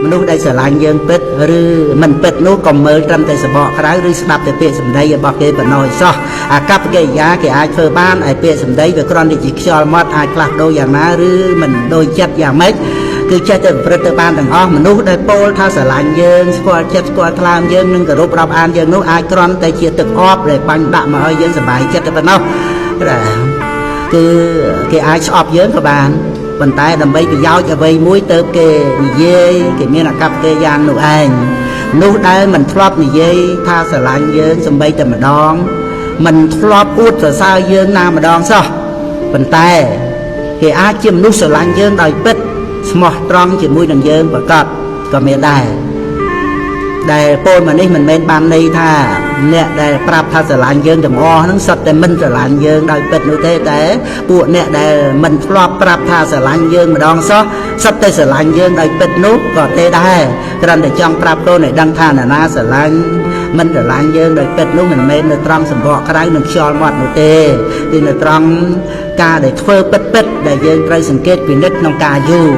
មនុស្សដែលស្រឡាញ់យើងពិតឬមិនពិតនោះក៏មើលត្រឹមតែសបកក្រៅឬស្ដាប់តែពាក្យសម្ដីរបស់គេប៉ុណ្ណោះសោះអាកប្បកិរិយាគេអាចធ្វើបានឲ្យពាក្យសម្ដីវាគ្រាន់តែជាខ្យល់មាត់អាចផ្លាស់ប្ដូរយ៉ាងណាឬមិនដូចចិត្តយ៉ាងម៉េចគឺចេះតែប្រព្រឹត្តទៅបានទាំងអស់មនុស្សដែលពោលថាស្រឡាញ់យើងស្គាល់ចិត្តស្គាល់ថ្លើមយើងនិងគោរពរាប់អានយើងនោះអាចគ្រាន់តែជាទឹកអប់ដែលបាញ់ដាក់មកឲ្យយើងសប្បាយចិត្តតែប៉ុណ្ណោះគឺគេអាចស្អប់យើងក៏បានប៉ុន្តែដើម្បីប្រយោជន៍អ្វីមួយទៅគេនិយាយគេមានអាកប្បកិរិយានោះឯងនោះដែលមិនធ្លាប់និយាយថាស្រឡាញ់យើងសម្បីតែម្ដងមិនធ្លាប់អួតសរសើរយើងណាម្ដងសោះប៉ុន្តែគេអាចជាមនុស្សស្រឡាញ់យើងដោយពិតស្មោះត្រង់ជាមួយនឹងយើងប្រកបក៏មានដែរដែលពោលមកនេះមិនមែនបានន័យថាអ្នកដែលប្រាប់ថាស្រឡាញ់យើងទាំងអស់ហ្នឹងសុទ្ធតែមិនស្រឡាញ់យើងដោយពិតនោះទេតែពួកអ្នកដែលមិនធ្លាប់ប្រាប់ថាស្រឡាញ់យើងម្ដងសោះសុទ្ធតែស្រឡាញ់យើងដោយពិតនោះក៏ទេដែរគ្រាន់តែចង់ប្រាប់កូនឲ្យដឹងថាណានាស្រឡាញ់មិនស្រឡាញ់យើងដោយពិតនោះមិនមែននៅត្រង់សម្បកក្រៅនិងខ្យល់មាត់នោះទេគឺនៅត្រង់ការដែលធ្វើពិតដែលយើងត្រូវសង្កេតពិនិត្យក្នុងការយូរ